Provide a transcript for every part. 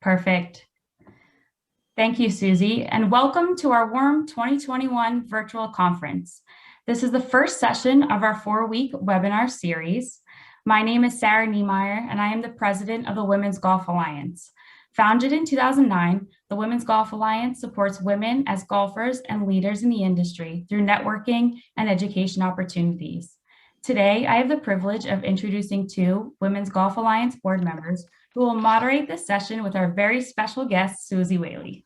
Perfect. Thank you, Suzy, and welcome to our Warm 2021 virtual conference. This is the first session of our 4-week webinar series. My name is Sarah Niemeyer, and I am the president of the Women's Golf Alliance. Founded in 2009, the Women's Golf Alliance supports women as golfers and leaders in the industry through networking and education opportunities. Today, I have the privilege of introducing two Women's Golf Alliance board members who will moderate this session with our very special guest, Suzy Whaley.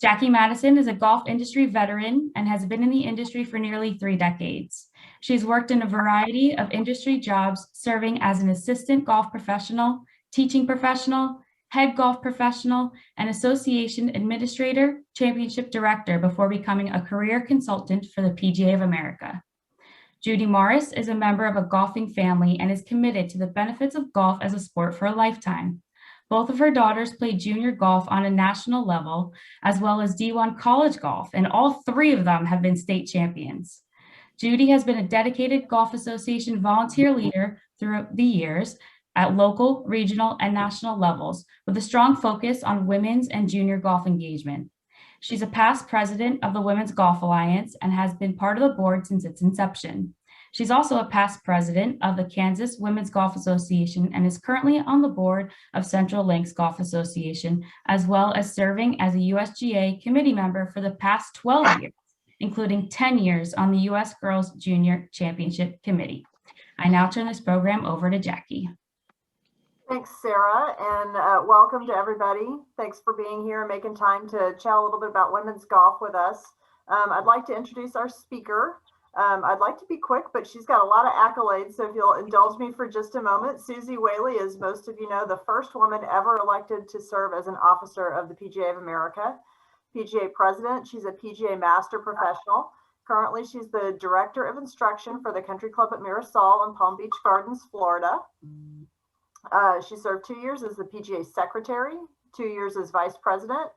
Jackie Madison is a golf industry veteran and has been in the industry for nearly 3 decades. She's worked in a variety of industry jobs, serving as an assistant golf professional, teaching professional, head golf professional, and association administrator, championship director before becoming a career consultant for the PGA of America. Judy Morris is a member of a golfing family and is committed to the benefits of golf as a sport for a lifetime. Both of her daughters play junior golf on a national level, as well as D1 college golf, and all 3 of them have been state champions. Judy has been a dedicated Golf Association volunteer leader throughout the years at local, regional, and national levels, with a strong focus on women's and junior golf engagement. She's a past president of the Women's Golf Alliance and has been part of the board since its inception. She's also a past president of the Kansas Women's Golf Association and is currently on the board of Central Links Golf Association, as well as serving as a USGA committee member for the past 12 years, including 10 years on the U.S. Girls Junior Championship Committee. I now turn this program over to Jackie. Thanks, Sarah, and welcome to everybody. Thanks for being here and making time to chat a little bit about women's golf with us. I'd like to introduce our speaker. I'd like to be quick, but she's got a lot of accolades, so if you'll indulge me for just a moment. Suzy Whaley is, most of you know, the first woman ever elected to serve as an officer of the PGA of America, PGA president. She's a PGA master professional. Currently, she's the director of instruction for the Country Club at Mirasol in Palm Beach Gardens, Florida. She served 2 years as the PGA secretary, 2 years as vice president.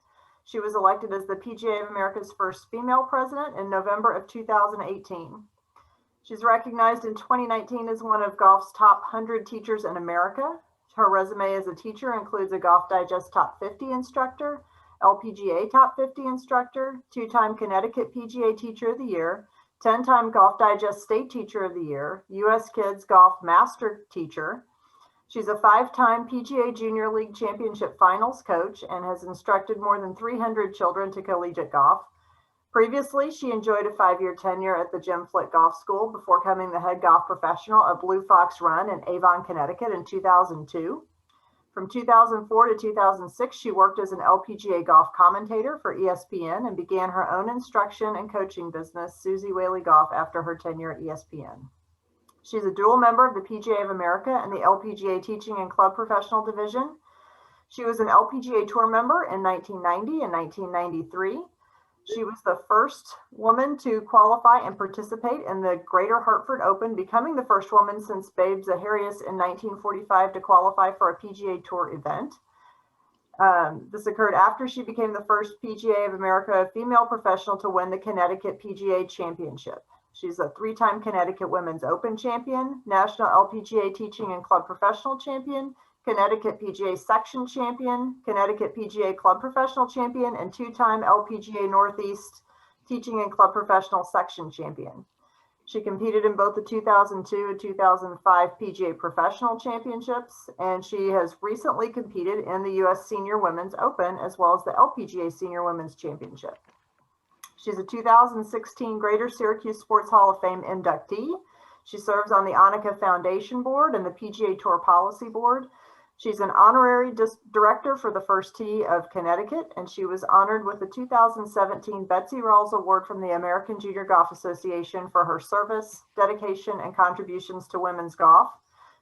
She was elected as the PGA of America's first female president in November of 2018. She's recognized in 2019 as one of golf's top 100 teachers in America. Her resume as a teacher includes a Golf Digest Top 50 instructor, LPGA Top 50 instructor, 2-time Connecticut PGA Teacher of the Year, 10-time Golf Digest State Teacher of the Year, U.S. Kids Golf Master Teacher. She's a 5-time PGA Junior League Championship Finals coach and has instructed more than 300 children to collegiate golf. Previously, she enjoyed a 5-year tenure at the Jim Flick Golf School before becoming the head golf professional at Blue Fox Run in Avon, Connecticut in 2002. From 2004 to 2006, she worked as an LPGA golf commentator for ESPN and began her own instruction and coaching business, Suzy Whaley Golf, after her tenure at ESPN. She's a dual member of the PGA of America and the LPGA Teaching and Club Professional Division. She was an LPGA Tour member in 1990 and 1993. She was the first woman to qualify and participate in the Greater Hartford Open, becoming the first woman since Babe Zaharias in 1945 to qualify for a PGA Tour event. This occurred after she became the first PGA of America female professional to win the Connecticut PGA Championship. She's a 3-time Connecticut Women's Open champion, National LPGA Teaching and Club Professional champion, Connecticut PGA Section champion, Connecticut PGA Club Professional champion, and 2-time LPGA Northeast Teaching and Club Professional Section champion. She competed in both the 2002 and 2005 PGA Professional Championships, and she has recently competed in the U.S. Senior Women's Open as well as the LPGA Senior Women's Championship. She's a 2016 Greater Syracuse Sports Hall of Fame inductee. She serves on the Annika Foundation Board and the PGA Tour Policy Board. She's an honorary director for the First Tee of Connecticut, and she was honored with the 2017 Betsy Rawls Award from the American Junior Golf Association for her service, dedication, and contributions to women's golf.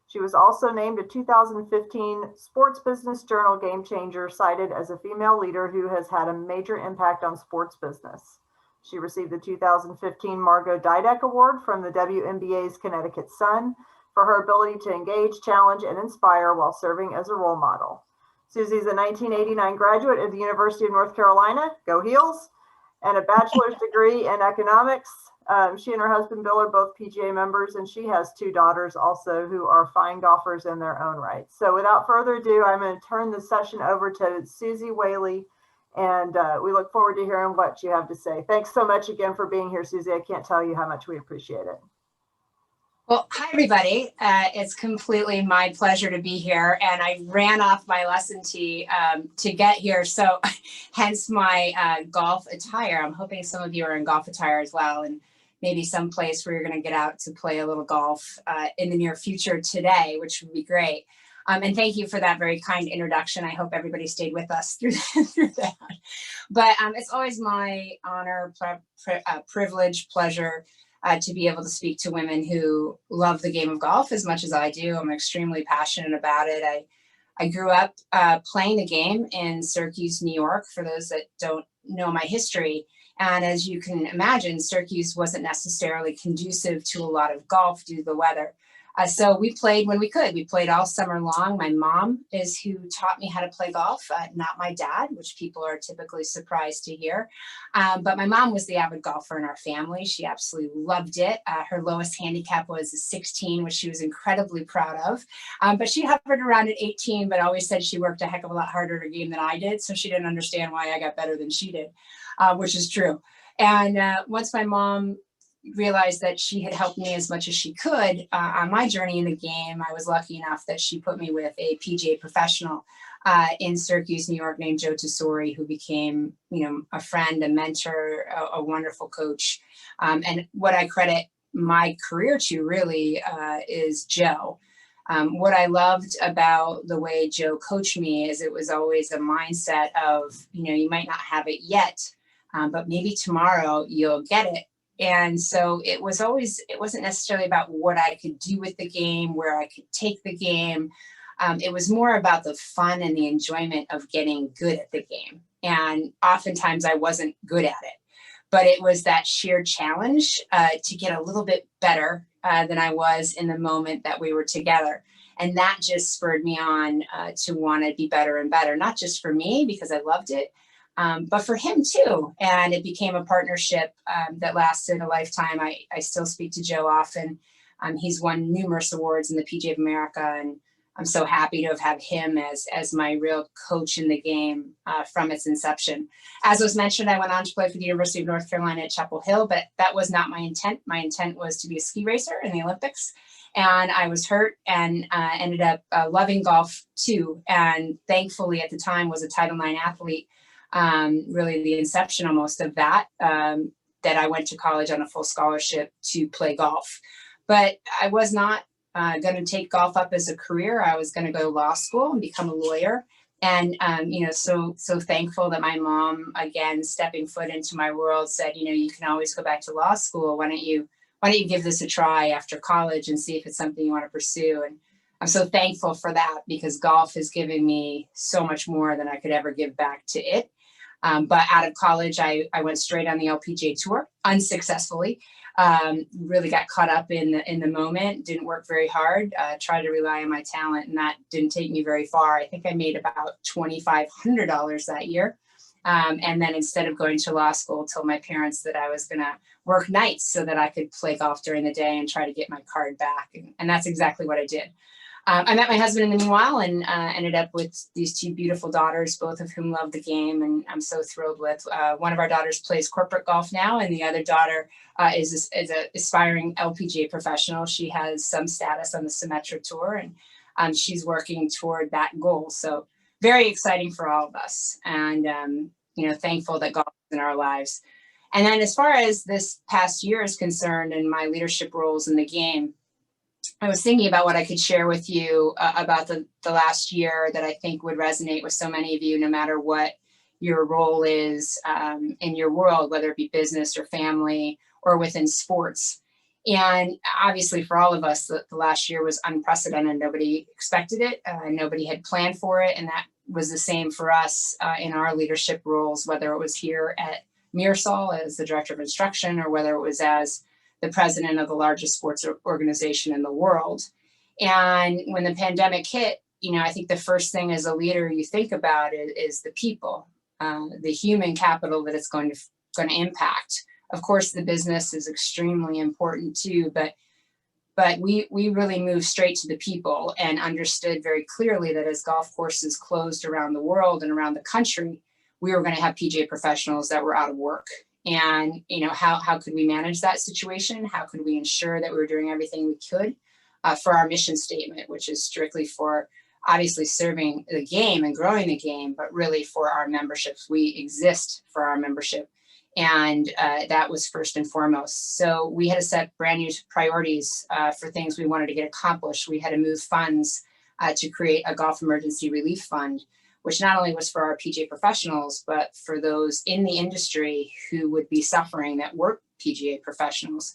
She was also named a 2015 Sports Business Journal Game Changer, cited as a female leader who has had a major impact on sports business. She received the 2015 Margot Dydek Award from the WNBA's Connecticut Sun for her ability to engage, challenge, and inspire while serving as a role model. Suzy's a 1989 graduate of the University of North Carolina, go Heels, and a bachelor's degree in economics. She and her husband Bill are both PGA members, and she has 2 daughters also who are fine golfers in their own right. So without further ado, I'm going to turn the session over to Suzy Whaley, and we look forward to hearing what you have to say. Thanks so much again for being here, Suzy. I can't tell you how much we appreciate it. Well, hi, everybody. It's completely my pleasure to be here. And I ran off my lesson tee to get here. So hence my golf attire. I'm hoping some of you are in golf attire as well, and maybe some place where you're going to get out to play a little golf in the near future today, which would be great. And thank you for that very kind introduction. I hope everybody stayed with us through that. But it's always my honor, privilege, pleasure to be able to speak to women who love the game of golf as much as I do. I'm extremely passionate about it. I grew up playing the game in Syracuse, New York, for those that don't know my history. And as you can imagine, Syracuse wasn't necessarily conducive to a lot of golf due to the weather. So we played when we could. We played all summer long. My mom is who taught me how to play golf, not my dad, which people are typically surprised to hear. But my mom was the avid golfer in our family. She absolutely loved it. Her lowest handicap was a 16, which she was incredibly proud of. But she hovered around at 18, but always said she worked a heck of a lot harder at her game than I did. So she didn't understand why I got better than she did, which is true. And once my mom realized that she had helped me as much as she could on my journey in the game, I was lucky enough that she put me with a PGA professional in Syracuse, New York, named Joe Tesori, who became, a friend, a mentor, a wonderful coach. And what I credit my career to really is Joe. What I loved about the way Joe coached me is it was always a mindset of, you might not have it yet, but maybe tomorrow you'll get it. And so it wasn't necessarily about what I could do with the game, where I could take the game. It was more about the fun and the enjoyment of getting good at the game. And oftentimes I wasn't good at it, but it was that sheer challenge to get a little bit better than I was in the moment that we were together. And that just spurred me on to want to be better and better, not just for me because I loved it, but for him too. And it became a partnership that lasted a lifetime. I still speak to Joe often. He's won numerous awards in the PGA of America, and I'm so happy to have had him as my real coach in the game from its inception. As was mentioned, I went on to play for the University of North Carolina at Chapel Hill, but that was not my intent. My intent was to be a ski racer in the Olympics. And I was hurt and ended up loving golf too. And thankfully at the time was a Title IX athlete. Really the inception almost of that I went to college on a full scholarship to play golf. But I was not going to take golf up as a career. I was going to go to law school and become a lawyer. And, so thankful that my mom, again, stepping foot into my world, said, you can always go back to law school. Why don't you give this a try after college and see if it's something you want to pursue? And I'm so thankful for that because golf has given me so much more than I could ever give back to it. But out of college, I went straight on the LPGA tour unsuccessfully. Really got caught up in the moment, didn't work very hard, tried to rely on my talent, and that didn't take me very far. I think I made about $2,500 that year. And then instead of going to law school, told my parents that I was going to work nights so that I could play golf during the day and try to get my card back. And that's exactly what I did. I met my husband in the meanwhile and ended up with these 2 beautiful daughters, both of whom love the game, and I'm so thrilled with. One of our daughters plays corporate golf now, and the other daughter is an aspiring LPGA professional. She has some status on the Symetra Tour, and she's working toward that goal. So very exciting for all of us, and thankful that golf is in our lives. And then as far as this past year is concerned and my leadership roles in the game, I was thinking about what I could share with you about the last year that I think would resonate with so many of you, no matter what your role is in your world, whether it be business or family or within sports. And obviously for all of us, the last year was unprecedented. Nobody expected it. Nobody had planned for it. And that was the same for us in our leadership roles, whether it was here at Mearsall as the director of instruction or whether it was as the president of the largest sports organization in the world. And when the pandemic hit, I think the first thing as a leader you think about is the people, the human capital that it's going to going to impact. Of course, the business is extremely important too, but we really moved straight to the people and understood very clearly that as golf courses closed around the world and around the country, we were going to have PGA professionals that were out of work. And, you know, how could we manage that situation? How could we ensure that we were doing everything we could for our mission statement, which is strictly for obviously serving the game and growing the game, but really for our memberships. We exist for our membership. And that was first and foremost. So we had to set brand new priorities for things we wanted to get accomplished. We had to move funds to create a golf emergency relief fund, which not only was for our PGA professionals, but for those in the industry who would be suffering that weren't PGA professionals.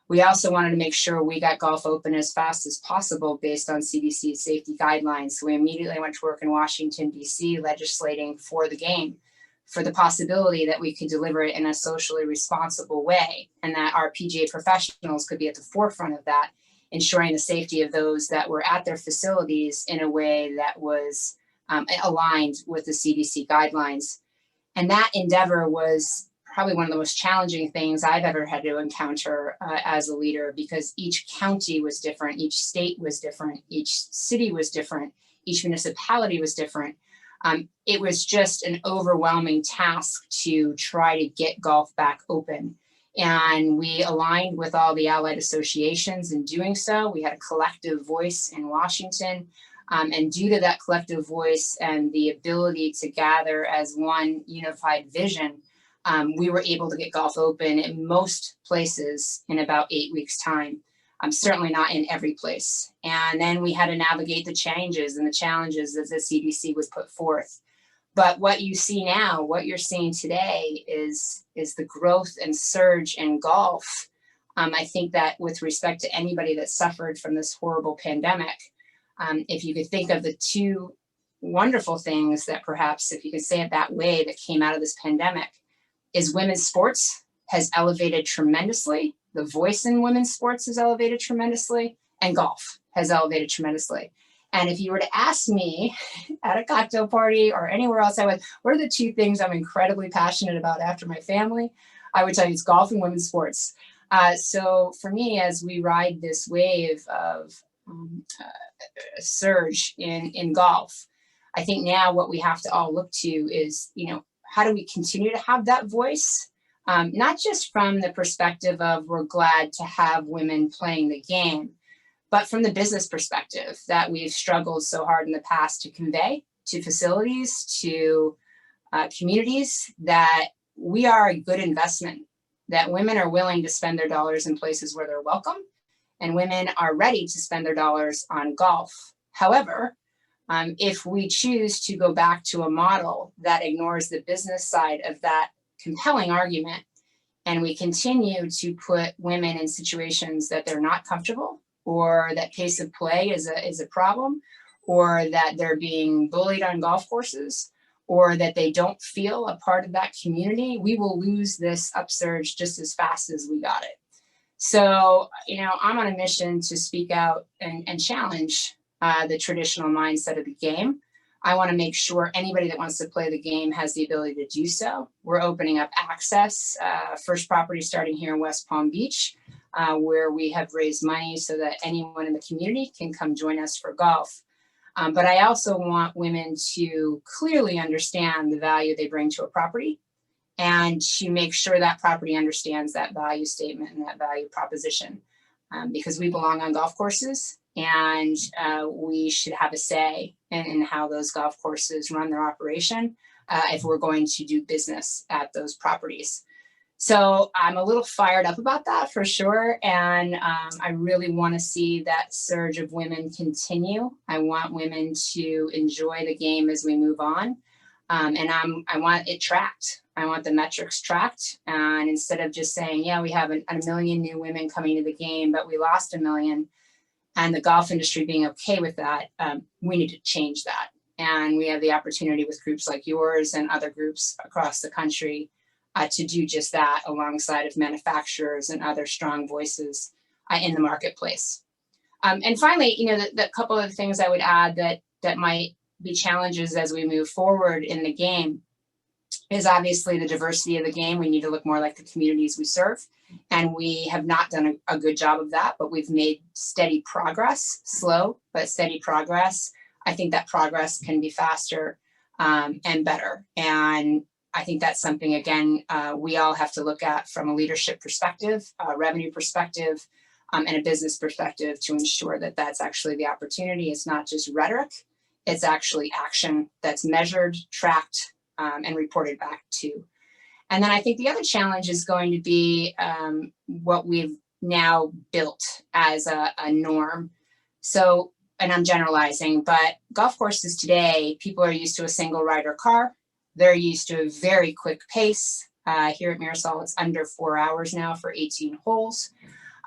We also wanted to make sure we got golf open as fast as possible based on CDC safety guidelines. So we immediately went to work in Washington, DC, legislating for the game, for the possibility that we could deliver it in a socially responsible way, and that our PGA professionals could be at the forefront of that, ensuring the safety of those that were at their facilities in a way that was aligned with the CDC guidelines. And that endeavor was probably one of the most challenging things I've ever had to encounter as a leader, because each county was different, each state was different, each city was different, each municipality was different. It was just an overwhelming task to try to get golf back open. And we aligned with all the allied associations in doing so. We had a collective voice in Washington. And due to that collective voice and the ability to gather as one unified vision, we were able to get golf open in most places in about 8 weeks' time. Certainly not in every place. And then we had to navigate the changes and the challenges that the CDC was put forth. But what you see now, what you're seeing today is the growth and surge in golf. I think that with respect to anybody that suffered from this horrible pandemic, if you could think of the two wonderful things that perhaps, if you could say it that way, that came out of this pandemic, is women's sports has elevated tremendously. The voice in women's sports has elevated tremendously, and golf has elevated tremendously. And if you were to ask me at a cocktail party or anywhere else I was, what are the two things I'm incredibly passionate about after my family? I would tell you it's golf and women's sports. So for me, as we ride this wave of surge in golf, I think now what we have to all look to is, you know, how do we continue to have that voice? Not just from the perspective of we're glad to have women playing the game, but from the business perspective that we've struggled so hard in the past to convey to facilities, to communities, that we are a good investment, that women are willing to spend their dollars in places where they're welcome, and women are ready to spend their dollars on golf. However, if we choose to go back to a model that ignores the business side of that compelling argument, and we continue to put women in situations that they're not comfortable, or that pace of play is a problem, or that they're being bullied on golf courses, or that they don't feel a part of that community, we will lose this upsurge just as fast as we got it. So, you know, I'm on a mission to speak out and challenge the traditional mindset of the game. I want to make sure anybody that wants to play the game has the ability to do so. We're opening up access, first property starting here in West Palm Beach, where we have raised money so that anyone in the community can come join us for golf. But I also want women to clearly understand the value they bring to a property, and to make sure that property understands that value statement and that value proposition, because we belong on golf courses, and we should have a say in how those golf courses run their operation if we're going to do business at those properties. So I'm a little fired up about that for sure. And I really want to see that surge of women continue. I want women to enjoy the game as we move on. And I want it tracked. I want the metrics tracked. And instead of just saying, yeah, we have a million new women coming to the game, but we lost 1 million, and the golf industry being okay with that, we need to change that. And we have the opportunity with groups like yours and other groups across the country to do just that, alongside of manufacturers and other strong voices in the marketplace. And finally, you know, the couple of things I would add that might be challenges as we move forward in the game is obviously the diversity of the game. We need to look more like the communities we serve. And we have not done a good job of that, but we've made steady progress, slow, but steady progress. I think that progress can be faster and better. And I think that's something, again, we all have to look at from a leadership perspective, a revenue perspective, and a business perspective to ensure that that's actually the opportunity. It's not just rhetoric, it's actually action that's measured, tracked, and reported back to. And then I think the other challenge is going to be what we've now built as a norm. So, and I'm generalizing, but golf courses today, people are used to a single rider car. They're used to a very quick pace. Here at Mirasol, it's under 4 hours now for 18 holes.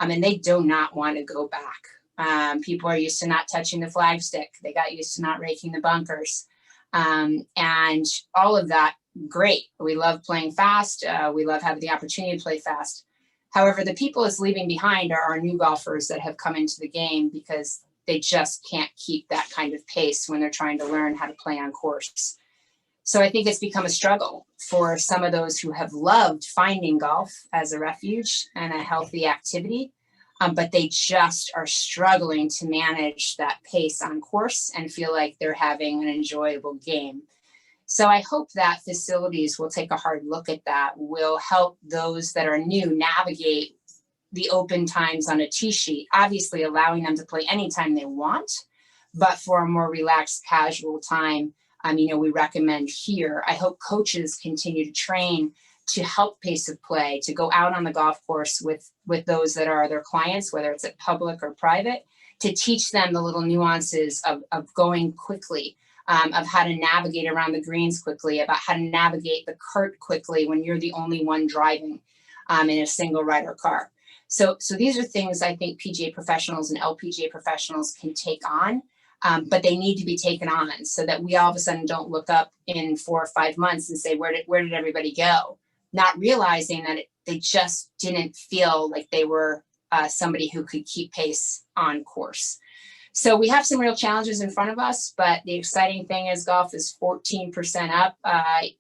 And they do not want to go back. People are used to not touching the flagstick. They got used to not raking the bunkers. And all of that, great. We love playing fast. We love having the opportunity to play fast. However, the people it's leaving behind are our new golfers that have come into the game because they just can't keep that kind of pace when they're trying to learn how to play on course. So I think it's become a struggle for some of those who have loved finding golf as a refuge and a healthy activity, but they just are struggling to manage that pace on course and feel like they're having an enjoyable game. So I hope that facilities will take a hard look at that, will help those that are new navigate the open times on a tee sheet, obviously allowing them to play anytime they want, but for a more relaxed, casual time. We recommend here. I hope coaches continue to train to help pace of play, to go out on the golf course with those that are their clients, whether it's at public or private, to teach them the little nuances of going quickly, of how to navigate around the greens quickly, about how to navigate the cart quickly when you're the only one driving in a single rider car. So these are things I think PGA professionals and LPGA professionals can take on. But they need to be taken on so that we all of a sudden don't look up in 4 or 5 months and say, where did everybody go? Not realizing that they just didn't feel like they were somebody who could keep pace on course. So we have some real challenges in front of us, but the exciting thing is golf is 14% up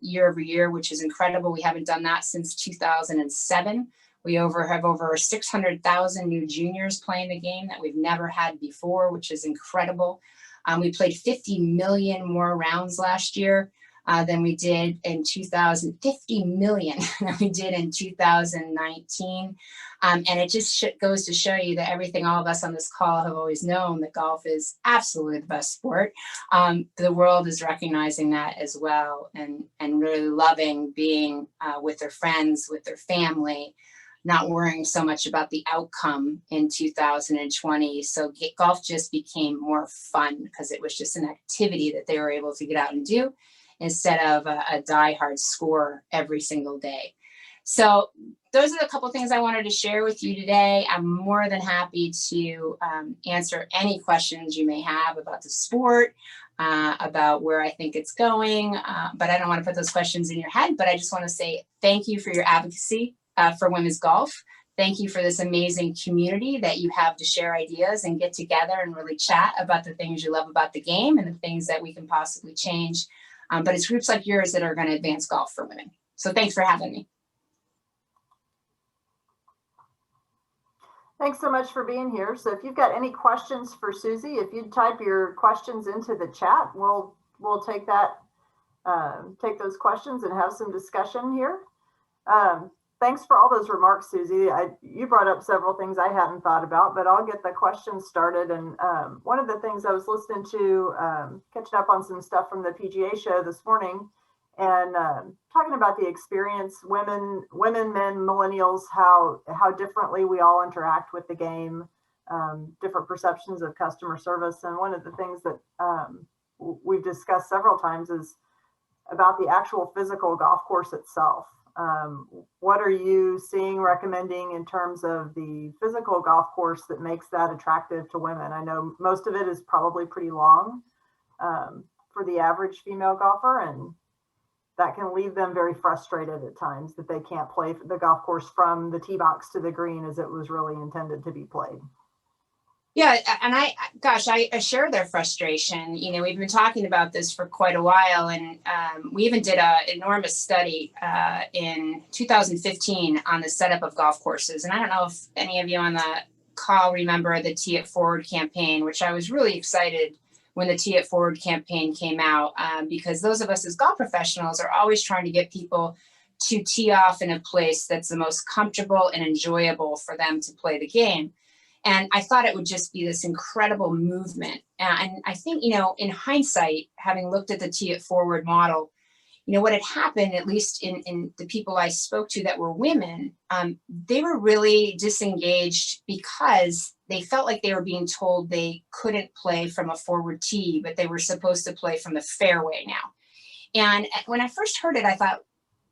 year over year, which is incredible. We haven't done that since 2007. We have over 600,000 new juniors playing the game that we've never had before, which is incredible. We played 50 million more rounds last year than we did in 50 million than we did in 2019. And it just goes to show you that everything all of us on this call have always known, that golf is absolutely the best sport. The world is recognizing that as well, and really loving being with their friends, with their family, not worrying so much about the outcome in 2020. So golf just became more fun because it was just an activity that they were able to get out and do instead of a die-hard score every single day. So those are the couple of things I wanted to share with you today. I'm more than happy to answer any questions you may have about the sport, about where I think it's going, but I don't want to put those questions in your head, but I just want to say thank you for your advocacy for women's golf. Thank you for this amazing community that you have to share ideas and get together and really chat about the things you love about the game and the things that we can possibly change. But it's groups like yours that are going to advance golf for women. So thanks for having me. Thanks so much for being here. So if you've got any questions for Suzy, if you'd type your questions into the chat, we'll take those questions and have some discussion here. Thanks for all those remarks, Suzy. You brought up several things I hadn't thought about, but I'll get the questions started. And one of the things I was listening to, catching up on some stuff from the PGA show this morning, and talking about the experience, women, men, millennials, how differently we all interact with the game, different perceptions of customer service. And one of the things that we've discussed several times is about the actual physical golf course itself. What are you seeing, recommending in terms of the physical golf course that makes that attractive to women? I know most of it is probably pretty long for the average female golfer, and that can leave them very frustrated at times that they can't play the golf course from the tee box to the green as it was really intended to be played. Yeah, and I share their frustration. You know, we've been talking about this for quite a while, and we even did an enormous study in 2015 on the setup of golf courses. And I don't know if any of you on the call remember the Tee It Forward campaign, which I was really excited when the Tee It Forward campaign came out, because those of us as golf professionals are always trying to get people to tee off in a place that's the most comfortable and enjoyable for them to play the game. And I thought it would just be this incredible movement. And I think, you know, in hindsight, having looked at the Tee It Forward model, you know, what had happened, at least in the people I spoke to that were women, they were really disengaged because they felt like they were being told they couldn't play from a forward tee, but they were supposed to play from the fairway now. And when I first heard it, I thought,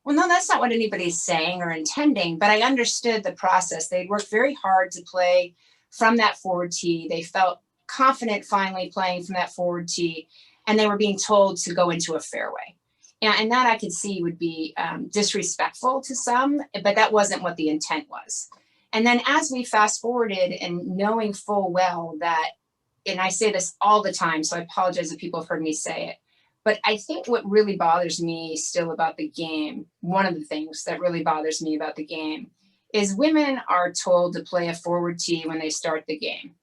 well, no, that's not what anybody's saying or intending, but I understood the process. They'd worked very hard to play from that forward tee. They felt confident finally playing from that forward tee, and they were being told to go into a fairway. And that I could see would be disrespectful to some, but that wasn't what the intent was. And then as we fast forwarded and knowing full well that, and I say this all the time, so I apologize if people have heard me say it, but I think what really bothers me still about the game, one of the things that really bothers me about the game, is women are told to play a forward tee when they start the game.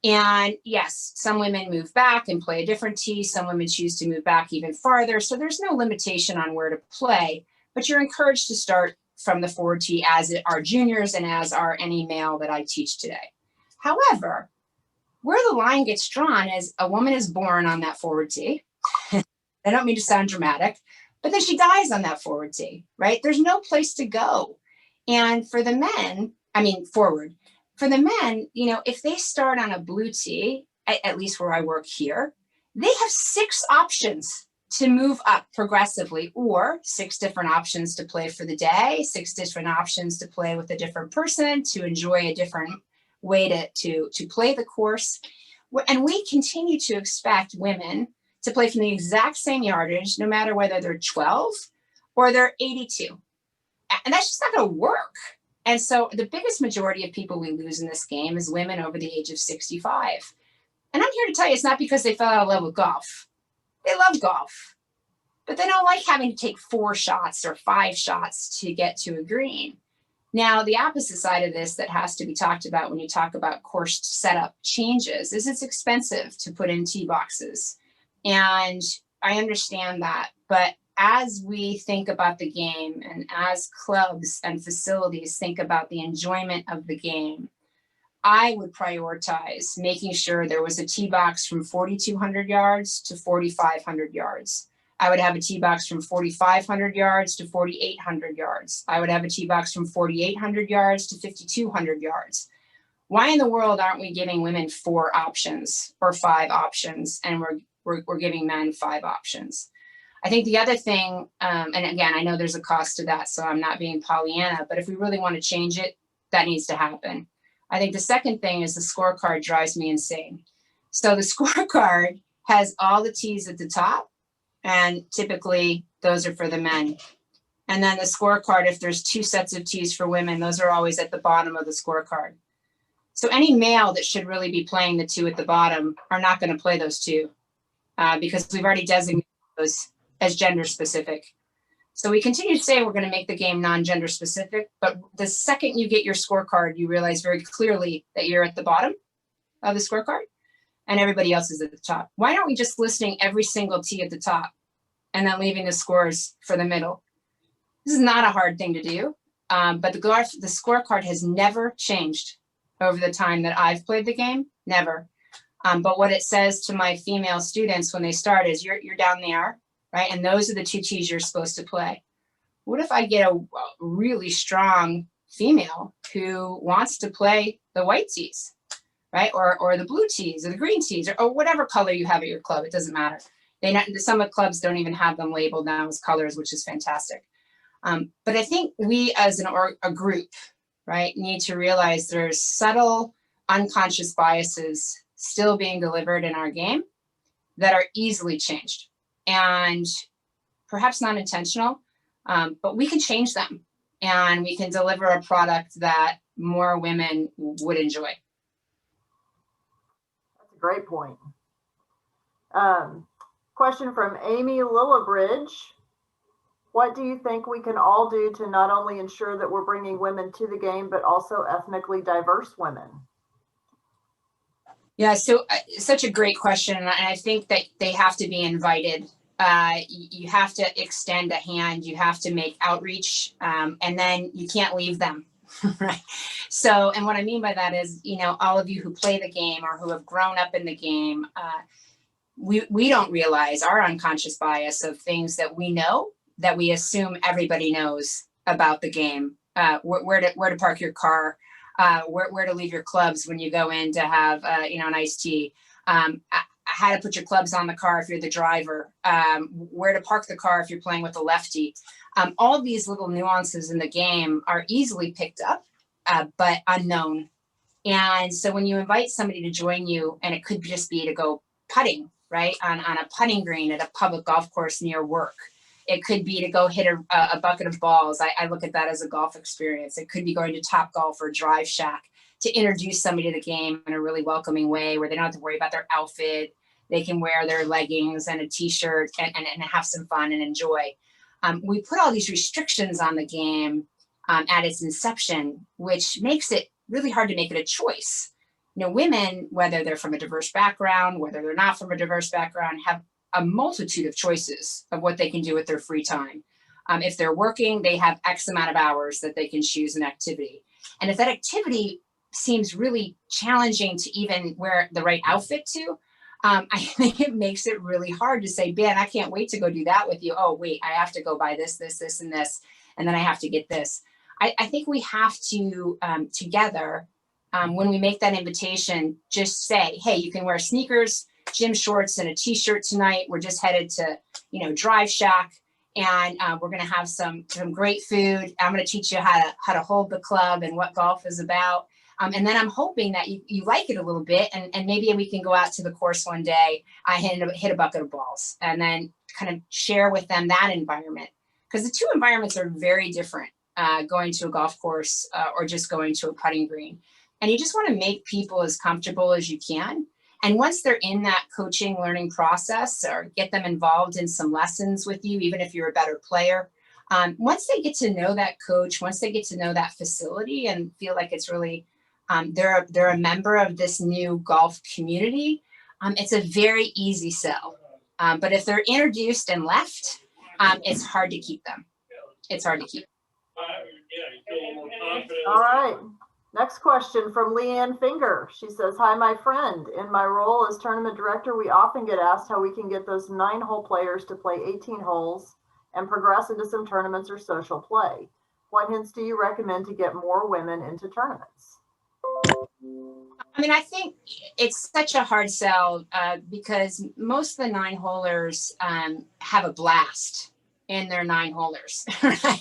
And yes, some women move back and play a different tee. Some women choose to move back even farther. So there's no limitation on where to play, but you're encouraged to start from the forward tee, as are juniors and as are any male that I teach today. However, where the line gets drawn is a woman is born on that forward tee. I don't mean to sound dramatic, but then she dies on that forward tee, right? There's no place to go. And for the men, I mean, forward, for the men, you know, if they start on a blue tee, at least where I work here, they have 6 options to move up progressively, or 6 different options to play for the day, 6 different options to play with a different person, to enjoy a different way to play the course. And we continue to expect women to play from the exact same yardage, no matter whether they're 12 or they're 82. And that's just not going to work. And so the biggest majority of people we lose in this game is women over the age of 65. And I'm here to tell you, it's not because they fell out of love with golf. They love golf, but they don't like having to take 4 shots or 5 shots to get to a green. Now, the opposite side of this that has to be talked about when you talk about course setup changes is it's expensive to put in tee boxes. And I understand that, but as we think about the game and as clubs and facilities think about the enjoyment of the game, I would prioritize making sure there was a tee box from 4,200 yards to 4,500 yards. I would have a tee box from 4,500 yards to 4,800 yards. I would have a tee box from 4,800 yards to 5,200 yards. Why in the world aren't we giving women 4 options or 5 options, and we're giving men 5 options? I think the other thing, and again, I know there's a cost to that, so I'm not being Pollyanna, but if we really want to change it, that needs to happen. I think the second thing is the scorecard drives me insane. So the scorecard has all the tees at the top, and typically those are for the men. And then the scorecard, if there's 2 sets of tees for women, those are always at the bottom of the scorecard. So any male that should really be playing the 2 at the bottom are not going to play those 2 because we've already designated those as gender specific. So we continue to say we're going to make the game non-gender specific, but the second you get your scorecard, you realize very clearly that you're at the bottom of the scorecard and everybody else is at the top. Why aren't we just listing every single tee at the top and then leaving the scores for the middle? This is not a hard thing to do, but the scorecard has never changed over the time that I've played the game, never. But what it says to my female students when they start is you're down there, right? And those are the 2 tees you're supposed to play. What if I get a really strong female who wants to play the white tees, right? Or the blue tees or the green tees or whatever color you have at your club, it doesn't matter. Some clubs don't even have them labeled now as colors, which is fantastic. But I think we as a group, right, need to realize there's subtle unconscious biases still being delivered in our game that are easily changed and perhaps not intentional, but we can change them and we can deliver a product that more women would enjoy. Great point. Question from Amy Lillibridge. What do you think we can all do to not only ensure that we're bringing women to the game, but also ethnically diverse women? Yeah, so such a great question. And I think that they have to be invited. You have to extend a hand, you have to make outreach, and then you can't leave them. Right. So, and what I mean by that is, all of you who play the game or who have grown up in the game, we don't realize our unconscious bias of things that we know, that we assume everybody knows about the game, where to park your car, where to leave your clubs when you go in to have, an iced tea, how to put your clubs on the car if you're the driver, where to park the car if you're playing with a lefty. All of these little nuances in the game are easily picked up, but unknown. And so when you invite somebody to join you, and it could just be to go putting, right, on a putting green at a public golf course near work. It could be to go hit a bucket of balls. I look at that as a golf experience. It could be going to Top Golf or Drive Shack to introduce somebody to the game in a really welcoming way where they don't have to worry about their outfit. They can wear their leggings and a t-shirt and have some fun and enjoy. We put all these restrictions on the game at its inception, which makes it really hard to make it a choice. Women, whether they're from a diverse background, whether they're not from a diverse background, have a multitude of choices of what they can do with their free time. If they're working, they have X amount of hours that they can choose an activity. And if that activity seems really challenging to even wear the right outfit to, I think it makes it really hard to say, Ben, I can't wait to go do that with you. Oh, wait, I have to go buy this, and this, and then I have to get this. I think we have to, together, when we make that invitation, just say, hey, you can wear sneakers, gym shorts, and a t-shirt tonight. We're just headed to, Drive Shack, and we're going to have some great food. I'm going to teach you how to hold the club and what golf is about. And then I'm hoping that you like it a little bit, and maybe we can go out to the course one day, hit a bucket of balls, and then kind of share with them that environment. Because the two environments are very different, going to a golf course or just going to a putting green. And you just want to make people as comfortable as you can. And once they're in that coaching learning process, or get them involved in some lessons with you, even if you're a better player, once they get to know that coach, once they get to know that facility and feel like it's really, they're a member of this new golf community, it's a very easy sell. But if they're introduced and left, it's hard to keep them. It's hard to keep. All right. Next question from Leanne Finger. She says, hi, my friend. In my role as tournament director, we often get asked how we can get those 9-hole players to play 18 holes and progress into some tournaments or social play. What hints do you recommend to get more women into tournaments? I think it's such a hard sell because most of the 9-holers have a blast in their 9-holers, right?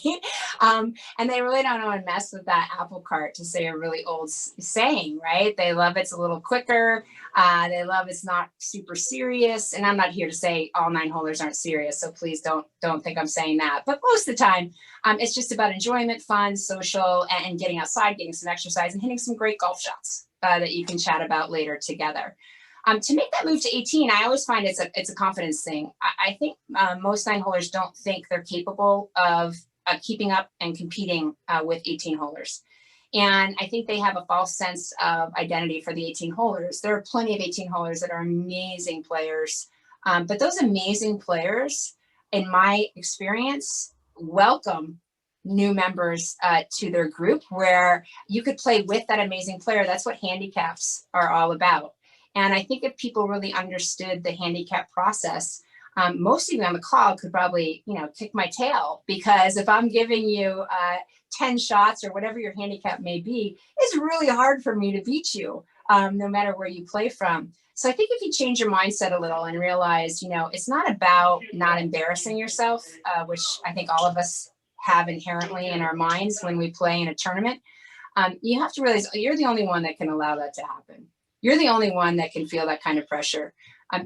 And they really don't want to mess with that apple cart, to say a really old saying, right? They love it's a little quicker. They love it's not super serious. And I'm not here to say all 9-holers aren't serious, so please don't think I'm saying that. But most of the time, it's just about enjoyment, fun, social, and getting outside, getting some exercise, and hitting some great golf shots that you can chat about later together. To make that move to 18, I always find it's a confidence thing. I think most 9-holers don't think they're capable of keeping up and competing with 18-holers. And I think they have a false sense of identity for the 18-holers. There are plenty of 18-holers that are amazing players. But those amazing players, in my experience, welcome new members to their group where you could play with that amazing player. That's what handicaps are all about. And I think if people really understood the handicap process, most of you on the call could probably, kick my tail, because if I'm giving you 10 shots or whatever your handicap may be, it's really hard for me to beat you, no matter where you play from. So I think if you change your mindset a little and realize, it's not about not embarrassing yourself, which I think all of us have inherently in our minds when we play in a tournament, you have to realize you're the only one that can allow that to happen. You're the only one that can feel that kind of pressure.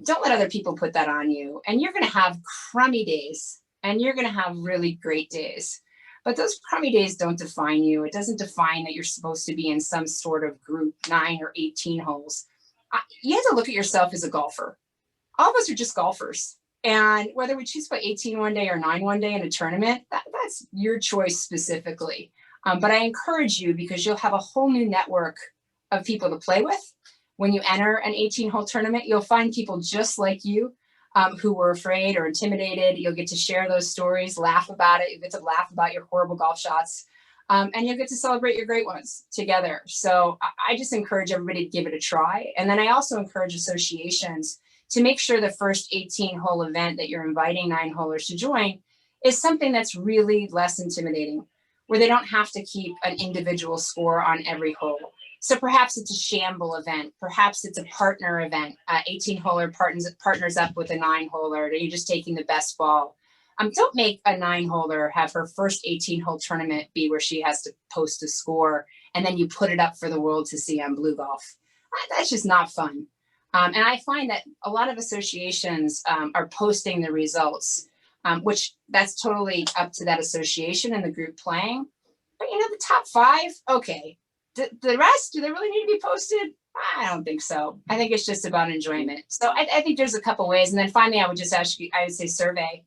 Don't let other people put that on you. And you're going to have crummy days, and you're going to have really great days. But those crummy days don't define you. It doesn't define that you're supposed to be in some sort of group 9 or 18 holes. you have to look at yourself as a golfer. All of us are just golfers. And whether we choose to play 18 one day or 9 one day in a tournament, that's your choice specifically. But I encourage you, because you'll have a whole new network of people to play with. When you enter an 18-hole tournament, you'll find people just like you who were afraid or intimidated. You'll get to share those stories, laugh about it. You get to laugh about your horrible golf shots. And you'll get to celebrate your great ones together. So I just encourage everybody to give it a try. And then I also encourage associations to make sure the first 18-hole event that you're inviting 9-holers to join is something that's really less intimidating, where they don't have to keep an individual score on every hole. So perhaps it's a shamble event. Perhaps it's a partner event. 18-holer partners up with a 9-holer. You're just taking the best ball. Don't make a 9-holer have her first 18-hole tournament be where she has to post a score and then you put it up for the world to see on Blue Golf. That's just not fun. And I find that a lot of associations are posting the results, which that's totally up to that association and the group playing. But the top 5, okay. The rest, do they really need to be posted? I don't think so. I think it's just about enjoyment. So I think there's a couple ways. And then finally, I would just ask you, I would say survey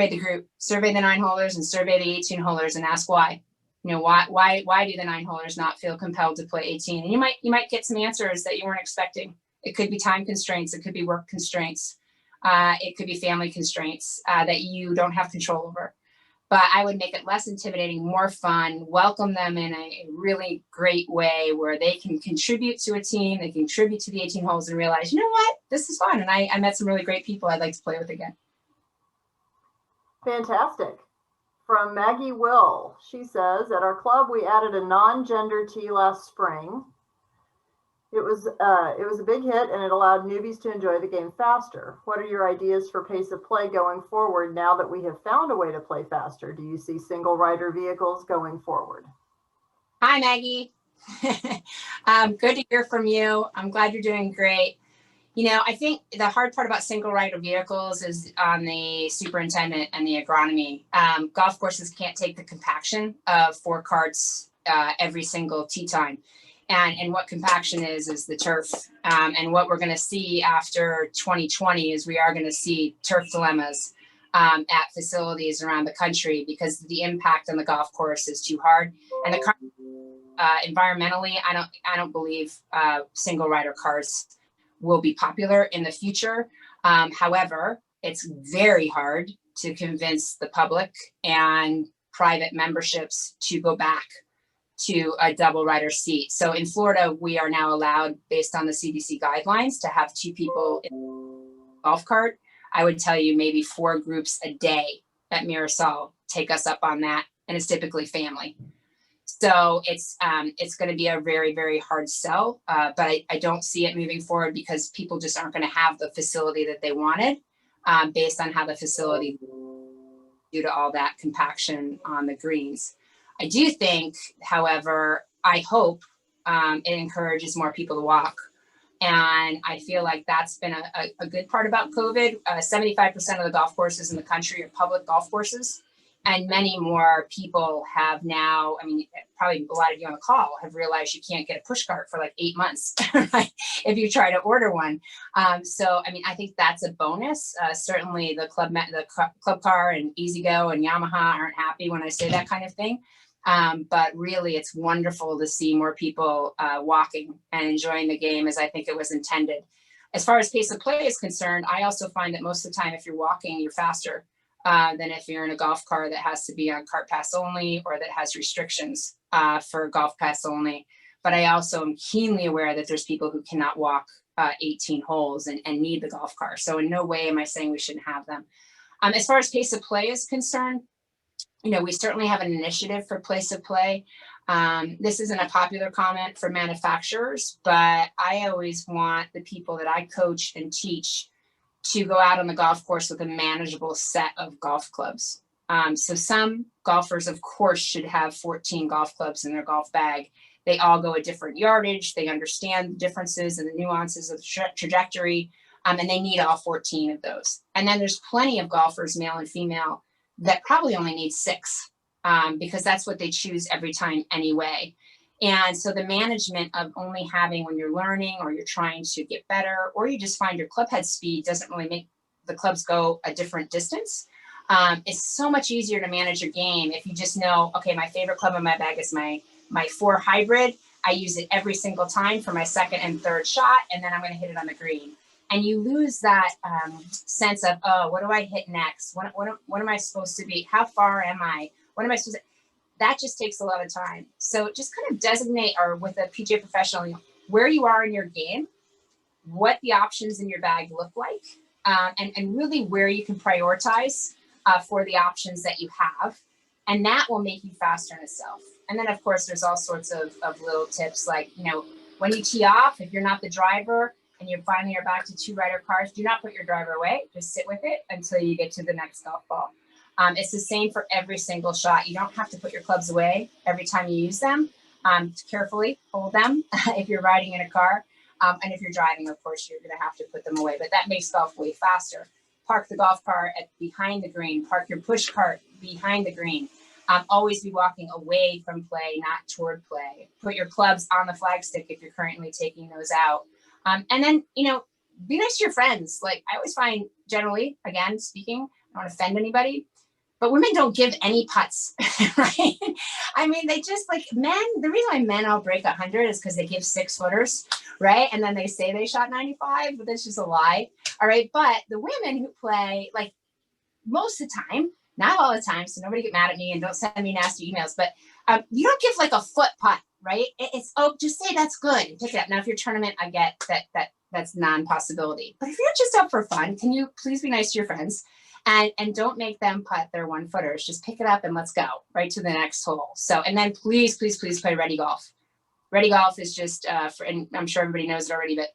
the group, survey the 9-holers and survey the 18-holers and ask why. Why do the 9-holers not feel compelled to play 18? And you might get some answers that you weren't expecting. It could be time constraints. It could be work constraints. It could be family constraints that you don't have control over. But I would make it less intimidating, more fun, welcome them in a really great way where they can contribute to a team, they contribute to the 18 holes and realize, you know what, this is fun. And I met some really great people I'd like to play with again. Fantastic. From Maggie Will, she says, at our club, we added a non-gender tee last spring. It was a big hit and it allowed newbies to enjoy the game faster. What are your ideas for pace of play going forward now that we have found a way to play faster? Do you see single rider vehicles going forward? Hi, Maggie. Good to hear from you. I'm glad you're doing great. I think the hard part about single rider vehicles is on the superintendent and the agronomy. Golf courses can't take the compaction of 4 carts every single tee time. And what compaction is the turf. And what we're going to see after 2020 is we are going to see turf dilemmas at facilities around the country because the impact on the golf course is too hard. And environmentally, I don't believe single rider cars will be popular in the future. However, it's very hard to convince the public and private memberships to go back to a double rider seat. So in Florida, we are now allowed, based on the CDC guidelines, to have 2 people in a golf cart. I would tell you maybe 4 groups a day at Mirasol take us up on that, and it's typically family. So it's going to be a very, very hard sell, but I don't see it moving forward because people just aren't going to have the facility that they wanted based on how the facility due to all that compaction on the greens. I do think, however, I hope it encourages more people to walk. And I feel like that's been a good part about COVID. 75% of the golf courses in the country are public golf courses. And many more people have now, probably a lot of you on the call have realized you can't get a push cart for like 8 months, right? If you try to order one. So, I think that's a bonus. Certainly the club car and E-Z-Go and Yamaha aren't happy when I say that kind of thing. But really, it's wonderful to see more people walking and enjoying the game as I think it was intended. As far as pace of play is concerned, I also find that most of the time, if you're walking, you're faster than if you're in a golf car that has to be on cart pass only or that has restrictions for golf pass only. But I also am keenly aware that there's people who cannot walk 18 holes and need the golf car. So in no way am I saying we shouldn't have them. As far as pace of play is concerned, we certainly have an initiative for pace of play. This isn't a popular comment for manufacturers, but I always want the people that I coach and teach to go out on the golf course with a manageable set of golf clubs. So some golfers, of course, should have 14 golf clubs in their golf bag. They all go a different yardage. They understand the differences and the nuances of the trajectory, and they need all 14 of those. And then there's plenty of golfers, male and female, that probably only need 6 because that's what they choose every time anyway. And so the management of only having when you're learning or you're trying to get better, or you just find your club head speed doesn't really make the clubs go a different distance. It's so much easier to manage your game if you just know, okay, my favorite club in my bag is my 4 hybrid. I use it every single time for my second and third shot, and then I'm going to hit it on the green. And you lose that sense of, oh, what do I hit next? What am I supposed to be? How far am I? What am I supposed to? That just takes a lot of time. So just kind of designate, or with a PGA professional, where you are in your game, what the options in your bag look like, and really where you can prioritize for the options that you have. And that will make you faster in itself. And then, of course, there's all sorts of little tips like, when you tee off, if you're not the driver and you finally are back to 2 rider cars, do not put your driver away. Just sit with it until you get to the next golf ball. It's the same for every single shot. You don't have to put your clubs away every time you use them. Carefully hold them if you're riding in a car. And if you're driving, of course, you're going to have to put them away. But that makes golf way faster. Park the golf cart behind the green. Park your push cart behind the green. Always be walking away from play, not toward play. Put your clubs on the flagstick if you're currently taking those out. And then, be nice to your friends. Like, I always find, generally, again, speaking, I don't want to offend anybody, but women don't give any putts, right? I mean, they just, like, men, the reason why men all break 100 is because they give 6-footers, right? And then they say they shot 95, but that's just a lie, all right? But the women who play, like, most of the time, not all the time, so nobody get mad at me and don't send me nasty emails, but you don't give like a foot putt, right? It's, oh, just say that's good and pick it up. Now, if you're tournament, I get that's non-possibility. But if you're just up for fun, can you please be nice to your friends and don't make them putt their 1-footers. Just pick it up and let's go right to the next hole. So, and then please, please, please play ready golf. Ready golf is just, and I'm sure everybody knows it already, but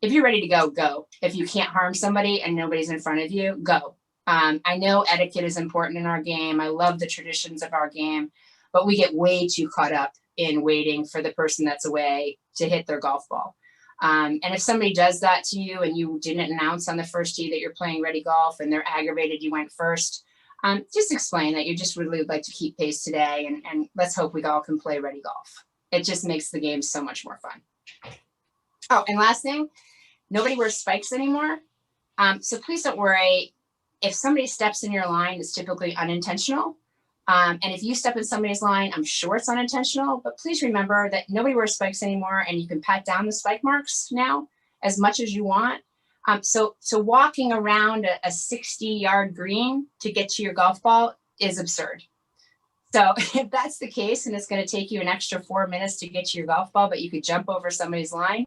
if you're ready to go, go. If you can't harm somebody and nobody's in front of you, go. I know etiquette is important in our game. I love the traditions of our game, but we get way too caught up in waiting for the person that's away to hit their golf ball. And if somebody does that to you and you didn't announce on the first tee that you're playing ready golf and they're aggravated you went first, just explain that you just really would like to keep pace today, and let's hope we all can play ready golf. It just makes the game so much more fun. Oh, and last thing, nobody wears spikes anymore. So please don't worry. If somebody steps in your line, it's typically unintentional. And if you step in somebody's line, I'm sure it's unintentional, but please remember that nobody wears spikes anymore, and you can pat down the spike marks now as much as you want. So walking around a 60-yard green to get to your golf ball is absurd. So if that's the case, and it's going to take you an extra 4 minutes to get to your golf ball, but you could jump over somebody's line,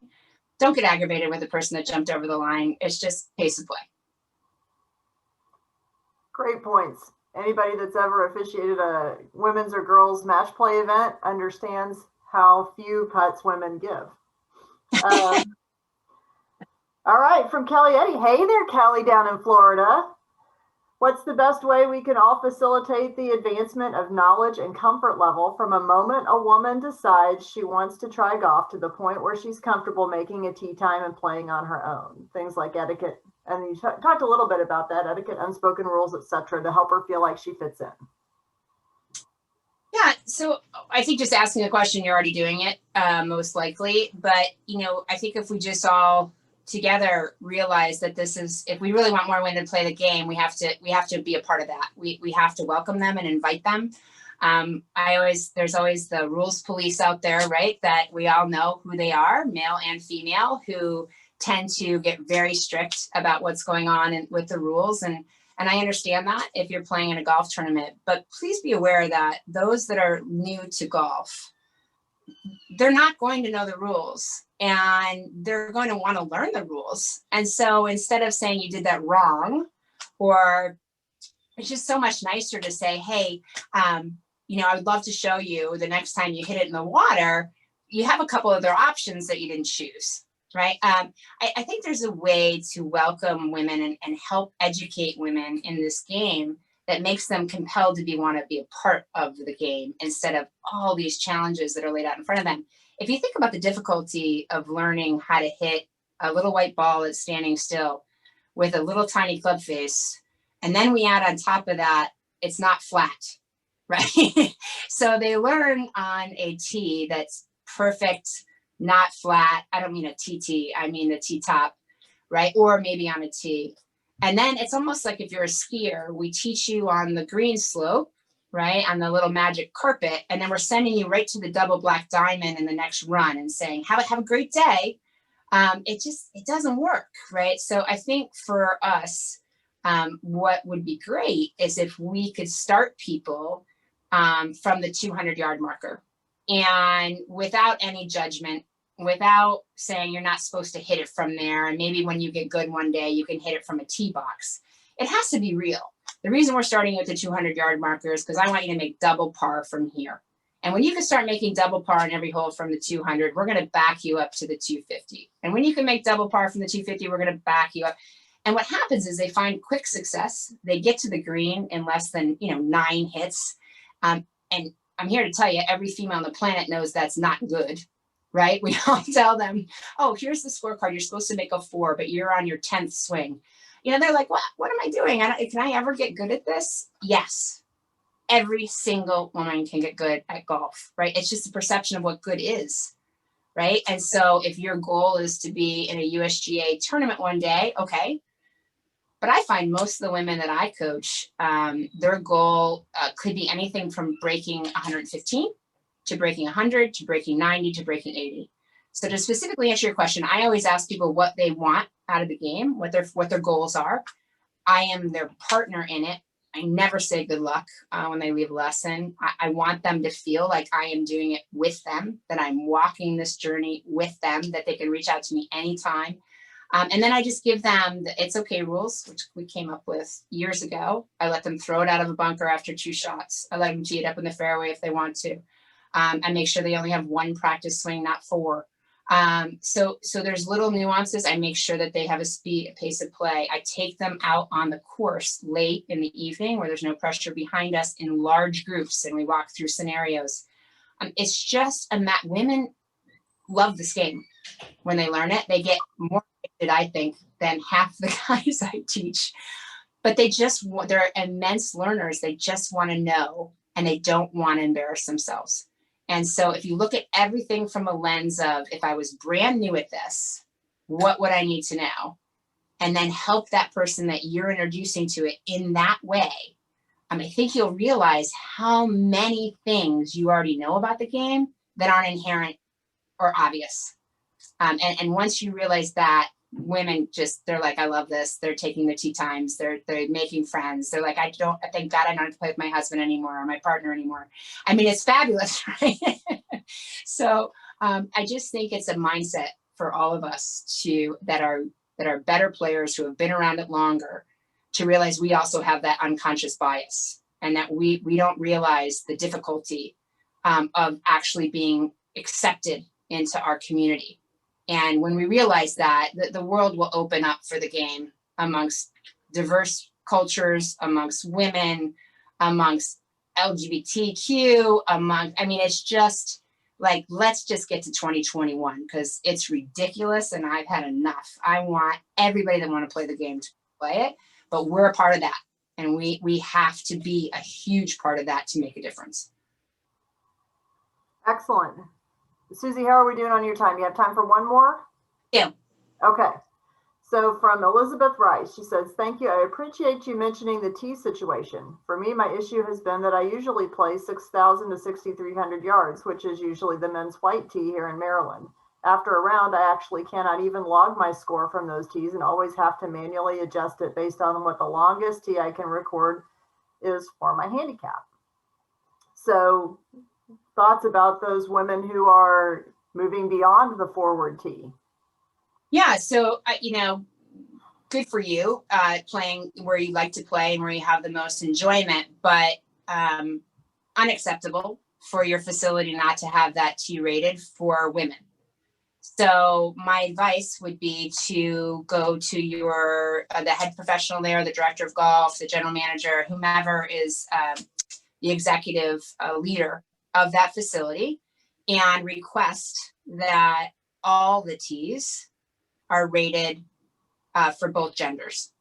don't get aggravated with the person that jumped over the line. It's just pace of play. Great points. Anybody that's ever officiated a women's or girls match play event understands how few putts women give. All right, from Kelly Eddy. Hey there, Kelly, down in Florida. What's the best way we can all facilitate the advancement of knowledge and comfort level from a moment a woman decides she wants to try golf to the point where she's comfortable making a tee time and playing on her own? Things like etiquette. And you talked a little bit about that, etiquette, unspoken rules, etc., to help her feel like she fits in. Yeah, so I think just asking the question, you're already doing it, most likely. But, I think if we just all together realize that this is, if we really want more women to play the game, we have to be a part of that. We have to welcome them and invite them. There's always the rules police out there, right? That we all know who they are, male and female, who tend to get very strict about what's going on with the rules. And I understand that if you're playing in a golf tournament, but please be aware that those that are new to golf, they're not going to know the rules, and they're going to want to learn the rules. And so instead of saying you did that wrong, or it's just so much nicer to say, hey, I would love to show you the next time you hit it in the water, you have a couple other options that you didn't choose. Right. I think there's a way to welcome women and help educate women in this game that makes them compelled to want to be a part of the game instead of all these challenges that are laid out in front of them. If you think about the difficulty of learning how to hit a little white ball that's standing still with a little tiny club face, and then we add on top of that, it's not flat, right? So they learn on a tee that's perfect, not flat. I don't mean a TT, I mean the T-top, right? Or maybe on a T. And then it's almost like if you're a skier, we teach you on the green slope, right? On the little magic carpet. And then we're sending you right to the double black diamond in the next run and saying, have a great day. It doesn't work, right? So I think for us, what would be great is if we could start people from the 200-yard marker, and without any judgment, without saying you're not supposed to hit it from there, and maybe when you get good one day, you can hit it from a tee box. It has to be real. The reason we're starting with the 200-yard marker is because I want you to make double par from here. And when you can start making double par on every hole from the 200, we're going to back you up to the 250. And when you can make double par from the 250, we're going to back you up. And what happens is they find quick success. They get to the green in less than 9 hits. And I'm here to tell you, every female on the planet knows that's not good, right? We all tell them, oh, here's the scorecard. You're supposed to make a 4, but you're on your 10th swing. They're like, what am I doing? Can I ever get good at this? Yes. Every single woman can get good at golf, right? It's just a perception of what good is, right? And so if your goal is to be in a USGA tournament one day, okay. But I find most of the women that I coach, their goal could be anything from breaking 115 to breaking 100 to breaking 90 to breaking 80. So to specifically answer your question, I always ask people what they want out of the game, what their goals are. I am their partner in it. I never say good luck when they leave a lesson. I want them to feel like I am doing it with them, that I'm walking this journey with them, that they can reach out to me anytime. And then I just give them the it's okay rules, which we came up with years ago. I let them throw it out of a bunker after 2 shots. I let them tee it up in the fairway if they want to. I make sure they only have 1 practice swing, not 4. So there's little nuances. I make sure that they have a pace of play. I take them out on the course late in the evening where there's no pressure behind us in large groups, and we walk through scenarios. It's just women love this game. When they learn it, they get more addicted, I think, than half the guys I teach. But they're immense learners. They just want to know, and they don't want to embarrass themselves. And so if you look at everything from a lens of, if I was brand new at this, what would I need to know? And then help that person that you're introducing to it in that way. I think you'll realize how many things you already know about the game that aren't inherent or obvious. And once you realize that, women they're like, I love this. They're taking the tee times. They're making friends. They're like, thank God I don't have to play with my husband anymore or my partner anymore. It's fabulous, right? So I just think it's a mindset for all of us that are better players who have been around it longer, to realize we also have that unconscious bias, and that we don't realize the difficulty of actually being accepted into our community. And when we realize that, the world will open up for the game amongst diverse cultures, amongst women, amongst LGBTQ, it's just like, let's just get to 2021, because it's ridiculous and I've had enough. I want everybody that want to play the game to play it, but we're a part of that. And we have to be a huge part of that to make a difference. Excellent. Suzy, how are we doing on your time? You have time for one more? Yeah. Okay. So from Elizabeth Rice, she says, thank you. I appreciate you mentioning the tee situation. For me, my issue has been that I usually play 6,000 to 6,300 yards, which is usually the men's white tee here in Maryland. After a round, I actually cannot even log my score from those tees and always have to manually adjust it based on what the longest tee I can record is for my handicap. So thoughts about those women who are moving beyond the forward tee? Yeah, so good for you, playing where you like to play and where you have the most enjoyment, but unacceptable for your facility not to have that tee rated for women. So my advice would be to go to your the head professional there, the director of golf, the general manager, whomever is the executive leader of that facility, and request that all the tees are rated for both genders.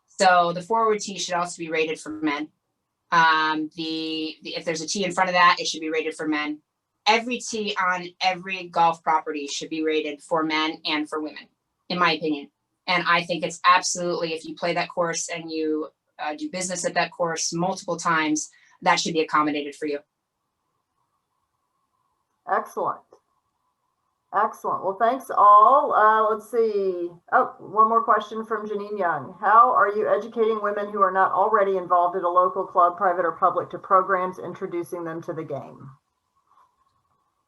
So the forward tee should also be rated for men. If there's a tee in front of that, it should be rated for men. every tee on every golf property should be rated for men and for women, in my opinion. And I think it's absolutely, if you play that course and you do business at that course multiple times, that should be accommodated for you. Excellent. Excellent. Well, thanks all. Let's see. Oh, one more question from Janine Young. How are you educating women who are not already involved at a local club, private or public, to programs introducing them to the game?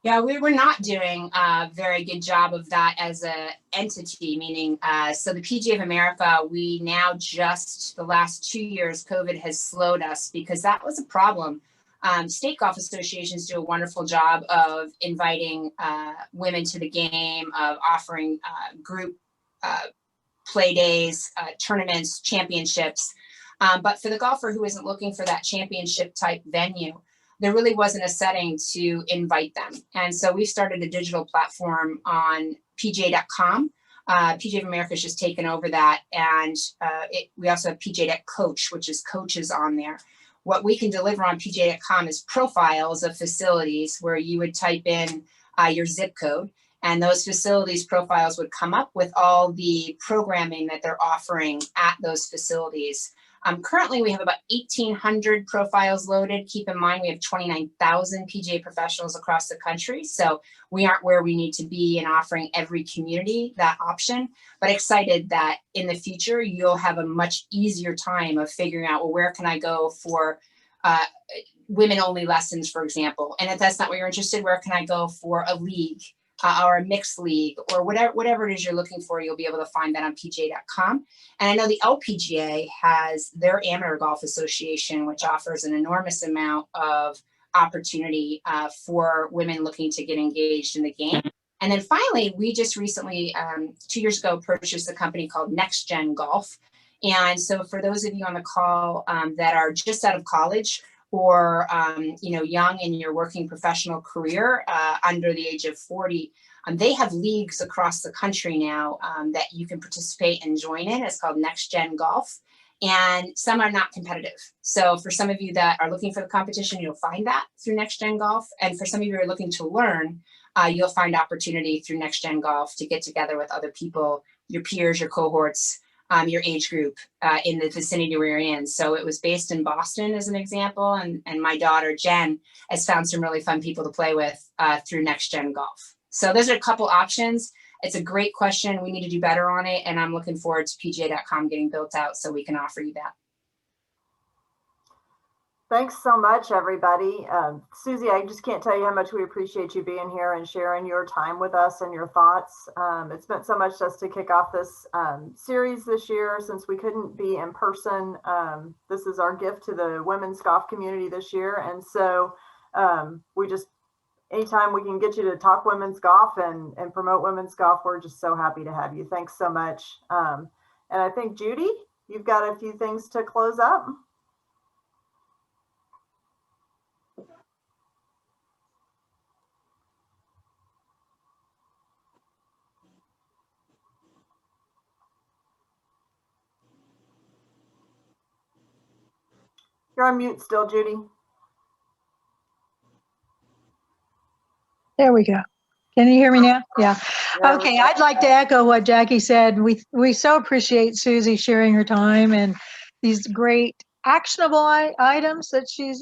Yeah, we were not doing a very good job of that as an entity, meaning, so the PGA of America, we now just the last 2 years, COVID has slowed us because that was a problem. State golf associations do a wonderful job of inviting women to the game, of offering group play days, tournaments, championships. But for the golfer who isn't looking for that championship type venue, there really wasn't a setting to invite them. And so we started a digital platform on PGA.com. PGA of America has just taken over that. And we also have PGA.coach, which is coaches on there. What we can deliver on PGA.com is profiles of facilities where you would type in your zip code, and those facilities profiles would come up with all the programming that they're offering at those facilities. Currently, we have about 1,800 profiles loaded. Keep in mind, we have 29,000 PGA professionals across the country. So we aren't where we need to be in offering every community that option, but excited that in the future, you'll have a much easier time of figuring out, well, where can I go for women only lessons, for example? And if that's not what you're interested, where can I go for a league? Or a mixed league, or whatever it is you're looking for, you'll be able to find that on PGA.com. And I know the LPGA has their Amateur Golf Association, which offers an enormous amount of opportunity for women looking to get engaged in the game. And then finally, we just recently, 2 years ago, purchased a company called Next Gen Golf. And so for those of you on the call that are just out of college, or young in your working professional career under the age of 40, they have leagues across the country now that you can participate and join in. It's called Next Gen Golf, and some are not competitive. So for some of you that are looking for the competition, you'll find that through Next Gen Golf. And for some of you who are looking to learn, you'll find opportunity through Next Gen Golf to get together with other people, your peers, your cohorts, your age group in the vicinity where you're in. So it was based in Boston as an example. And my daughter, Jen, has found some really fun people to play with through Next Gen Golf. So those are a couple options. It's a great question. We need to do better on it. And I'm looking forward to PGA.com getting built out so we can offer you that. Thanks so much, everybody. Suzy, I just can't tell you how much we appreciate you being here and sharing your time with us and your thoughts. It's meant so much to us to kick off this series this year since we couldn't be in person. This is our gift to the women's golf community this year. And so we just, anytime we can get you to talk women's golf and promote women's golf, we're just so happy to have you. Thanks so much. And I think, Judy, you've got a few things to close up. You're on mute still, Judy. There we go. Can you hear me now? Yeah. Okay. I'd like to echo what Jackie said. We so appreciate Suzy sharing her time and these great actionable items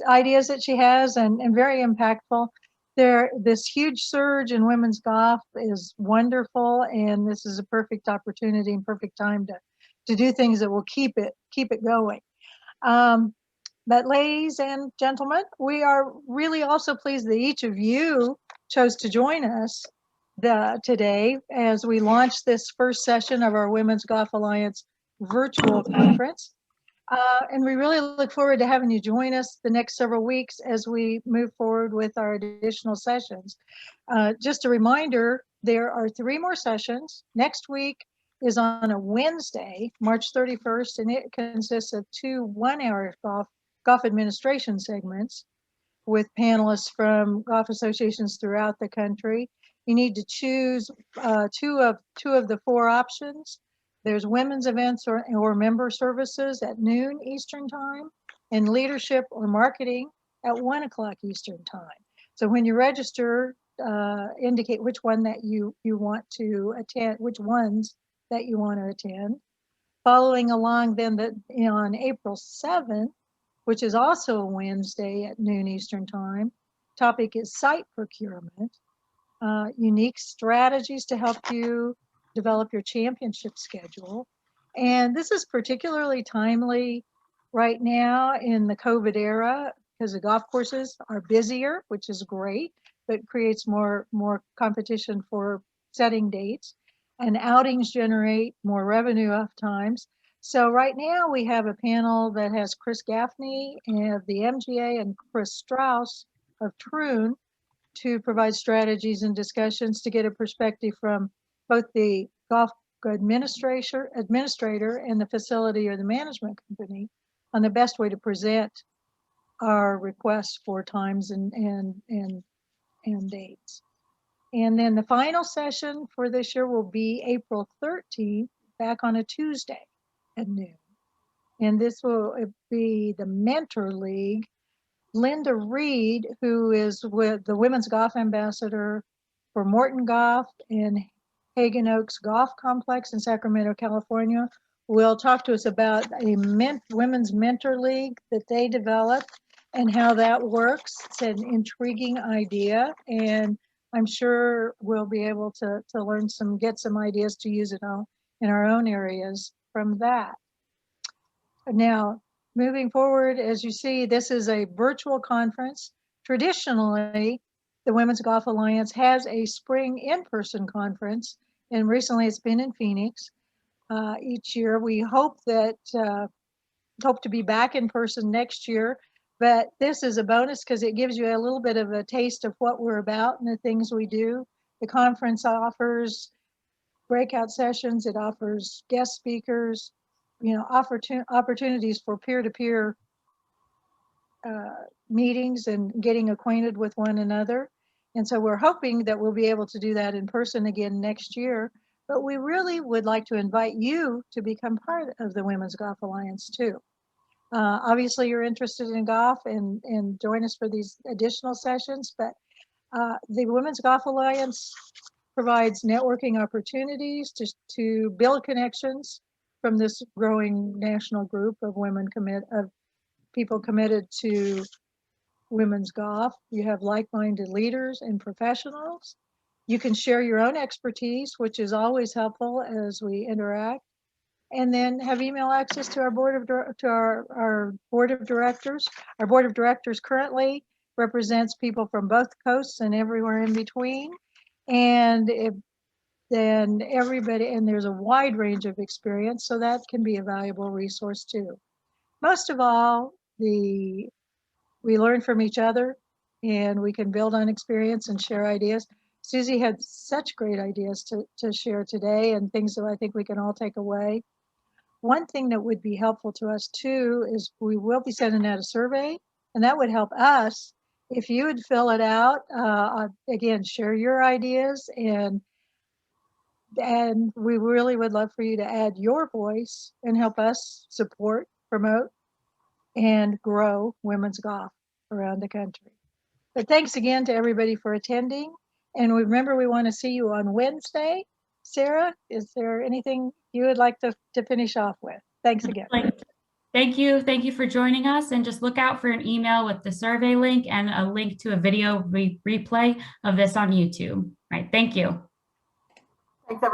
ideas that she has, and very impactful. This huge surge in women's golf is wonderful, and this is a perfect opportunity and perfect time to do things that will keep it going. But ladies and gentlemen, we are really also pleased that each of you chose to join us today as we launch this first session of our Women's Golf Alliance virtual conference. And we really look forward to having you join us the next several weeks as we move forward with our additional sessions. Just a reminder, there are 3 more sessions. Next week is on a Wednesday, March 31st, and it consists of 2 one-hour golf administration segments with panelists from golf associations throughout the country. You need to choose two of the 4 options. There's women's events or member services at noon Eastern time, and leadership or marketing at 1 o'clock Eastern time. So when you register, indicate which one that you want to attend, which ones that you want to attend. Following along then on April 7th, which is also a Wednesday at noon Eastern time, topic is site procurement, unique strategies to help you develop your championship schedule. And this is particularly timely right now in the COVID era because the golf courses are busier, which is great, but creates more competition for setting dates, and outings generate more revenue oftentimes. So right now we have a panel that has Chris Gaffney of the MGA and Chris Strauss of Troon to provide strategies and discussions to get a perspective from both the golf administrator and the facility or the management company on the best way to present our requests for times and dates. And then the final session for this year will be April 13th, back on a Tuesday at noon. And this will be the Mentor League. Linda Reed, who is with the Women's Golf Ambassador for Morton Golf and Hagen Oaks Golf Complex in Sacramento, California, will talk to us about a Women's Mentor League that they developed and how that works. It's an intriguing idea, and I'm sure we'll be able to learn get some ideas to use it all in our own areas from that. Now, moving forward, as you see, this is a virtual conference. Traditionally, the Women's Golf Alliance has a spring in-person conference, and recently it's been in Phoenix. Each year, we hope to be back in person next year, but this is a bonus because it gives you a little bit of a taste of what we're about and the things we do. The conference offers breakout sessions, it offers guest speakers, opportunities for peer-to-peer meetings and getting acquainted with one another. And so we're hoping that we'll be able to do that in person again next year. But we really would like to invite you to become part of the Women's Golf Alliance too. Obviously, you're interested in golf and join us for these additional sessions. But the Women's Golf Alliance provides networking opportunities to build connections from this growing national group of people committed to women's golf. You have like-minded leaders and professionals. You can share your own expertise, which is always helpful as we interact, and then have email access to our board of directors. Our board of directors currently represents people from both coasts and everywhere in between, and then everybody, and there's a wide range of experience, so that can be a valuable resource too. Most of all, we learn from each other and we can build on experience and share ideas. Suzy had such great ideas to share today and things that I think we can all take away. One thing that would be helpful to us too is we will be sending out a survey, and that would help us if you would fill it out. Again, share your ideas, and we really would love for you to add your voice and help us support, promote, and grow women's golf around the country. But thanks again to everybody for attending. And remember, we want to see you on Wednesday. Sarah, is there anything you would like to finish off with? Thanks again. Thank you. Thank you for joining us. And just look out for an email with the survey link and a link to a video replay of this on YouTube. All right. Thank you. Thanks, everybody.